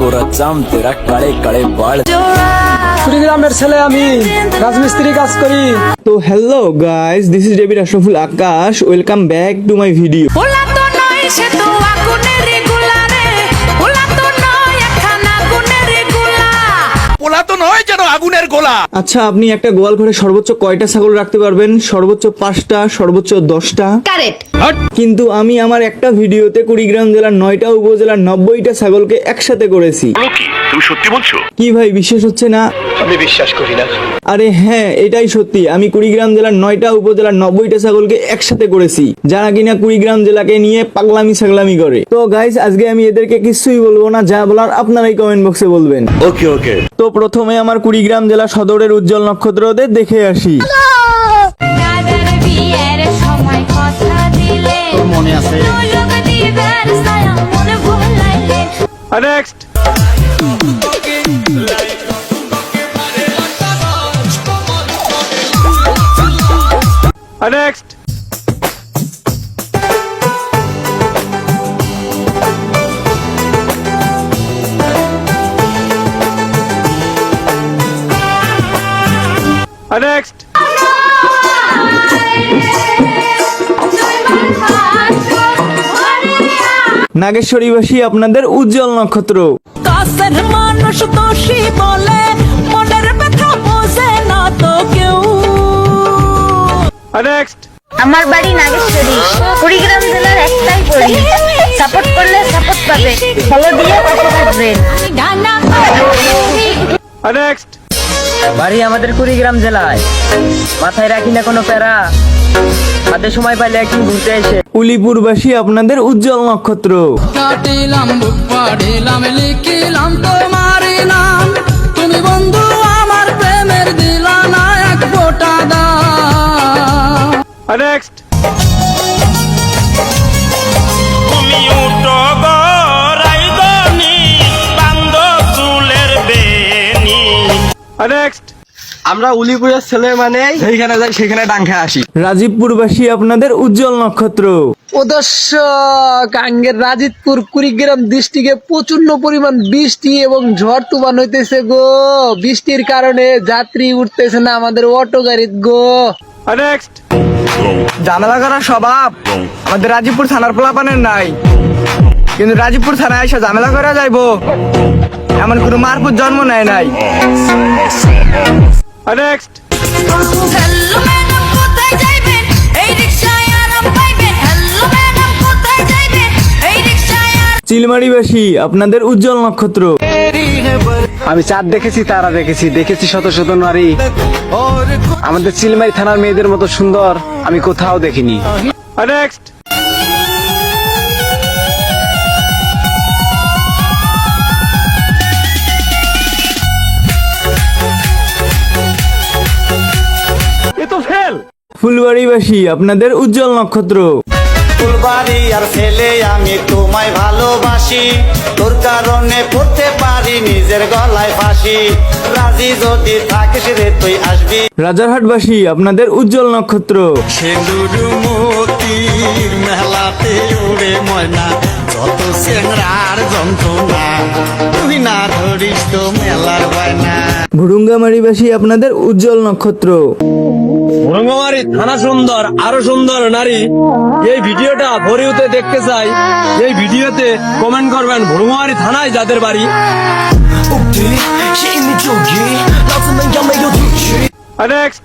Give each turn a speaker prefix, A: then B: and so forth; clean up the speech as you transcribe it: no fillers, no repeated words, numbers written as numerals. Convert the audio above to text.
A: गोरा चाम तेरा काले काले बाल।
B: কুড়িগ্রামের ছেলে আমি, রাজমিস্ত্রি কাজ করি।
C: তো hello guys, this is David Ashraful Akash. Welcome back to my video. আচ্ছা, আপনি একটা গোয়াল ঘরে সর্বোচ্চ কয়টা ছাগল রাখতে পারবেন? সর্বোচ্চ 5টা, সর্বোচ্চ 10টা। কিন্তু আমি আমার একটা ভিডিওতে কুড়িগ্রাম জেলার 9টা উপজেলার 90টা ছাগলকে একসাথে করেছি।
D: তুমি সত্যি বলছো?
C: কি ভাই, বিশ্বাস হচ্ছে না?
D: আমি বিশ্বাস করি না।
C: আরে হ্যাঁ, এটাই সত্যি। আমি কুড়িগ্রাম জেলার 9টা উপজেলার 90টা ছাগলকে একসাথে করেছি, যারা কিনা কুড়িগ্রাম জেলাকে নিয়ে পাগলামি ছাগলামি করে। তো গাইস, আজকে আমি এদেরকে কিছুই বলবো না, যা বলার আপনারাই কমেন্ট বক্সে বলবেন।
D: ওকে ওকে।
C: তো প্রথমে আমার কুড়িগ্রাম জেলা সদরের উজ্জ্বল নক্ষত্রদের দেখে আসি।
A: মনে আছে
C: নেক্সট। নেক্সট। নেক্সট। নাগেশ্বরীবাসী আপনাদের উজ্জ্বল নক্ষত্র।
E: কাছের মানুষ দোষী বলে মনের ব্যথা বোঝে না তো কেউ।
C: নেক্সট।
F: আমার বাড়ি নাগেশ্বরী, কুড়িগ্রাম জেলার একটাই পড়ি। সাপোর্ট করলে সাপোর্ট পাবে, ফলো দিয়ে পাশে থাকবেন।
C: নেক্সট।
B: বাড়ি আমাদের কুড়িগ্রাম জেলায়, মাথায় রাখি না কোনো প্যারা, হাতে সময় পাইলে একদিন ঘুরতে এসে।
C: উলিপুরবাসী আপনাদের উজ্জ্বল নক্ষত্র।
E: কাটিলাম বুক পাড়িলাম লিখিলাম তোমারই নাম, তুমি বন্ধু আমার প্রেমের দিলা না এক ফোঁটা দাম।
C: নেক্সট।
D: তুমি উঠো গো রাইদনি বান্দ চুলের বেনি।
C: নেক্সট।
B: আমরা উলিপুরের ছেলে মানে যেখানে যাই সেখানে ডাঙ্গা আসি।
C: রাজীবপুরবাসী আপনাদের উজ্জ্বল নক্ষত্র।
B: ও দর্শক, আঙ্গের রাজিতপুর কুড়িগ্রাম ডিস্ট্রিক্টে প্রচন্ড পরিমাণ বৃষ্টি এবং ঝড় তুফান হইতেছে গো। বৃষ্টির কারণে যাত্রী উঠতেছে না আমাদের অটো গাড়িত গো।
C: নেক্সট।
B: ঝামেলা করার স্বভাব আমাদের রাজীবপুর থানার পোলাপানের নাই, কিন্তু রাজীবপুর থানায় এসে ঝামেলা করা যাইবো এমন কোনো মারপুর জন্ম নেয় নাই।
C: নেক্সট।
E: হ্যালো ম্যাডাম কোথায় যাইবেন, এই রিকশায় আরাম পাইবেন। হ্যালো ম্যাডাম কোথায় যাইবেন, এই রিকশায়
C: চিলমারিবাসী আপনাদের উজ্জ্বল নক্ষত্র।
B: আমি চাঁদ দেখেছি, তারা দেখেছি, দেখেছি শত শত নারী। আমাদের চিলমারি থানার মেয়েদের মতো সুন্দর আমি কোথাও দেখিনি।
C: নেক্সট। ফুলবাড়িবাসী আপনাদের উজ্জ্বল নক্ষত্র।
G: ফুলবাড়ি আর ছেলে আমি তোমায় ভালোবাসি, তোর কারণে পড়তে পারি নিজের গলায় ফাঁসি। রাজি যদি থাকিস রে তুই আসবি।
C: রাজারহাটবাসী আপনাদের উজ্জ্বল নক্ষত্র।
G: সেন্দুর মতির মেলাতে উড়ে ময়না, যত চেংড়ার যন্ত্রণা তুই না ধরিস তো মেলার বায়না।
C: ভুরুঙ্গামারিবাসী আপনাদের উজ্জ্বল নক্ষত্র।
H: ভুরুঙ্গামারি থানা সুন্দর, আরো সুন্দর নারী। এই ভিডিওটা ভরিউতে দেখতে চাই, এই ভিডিওতে কমেন্ট করবেন ভুরুঙ্গামারি থানায় যাদের বাড়ি।
C: নেক্সট।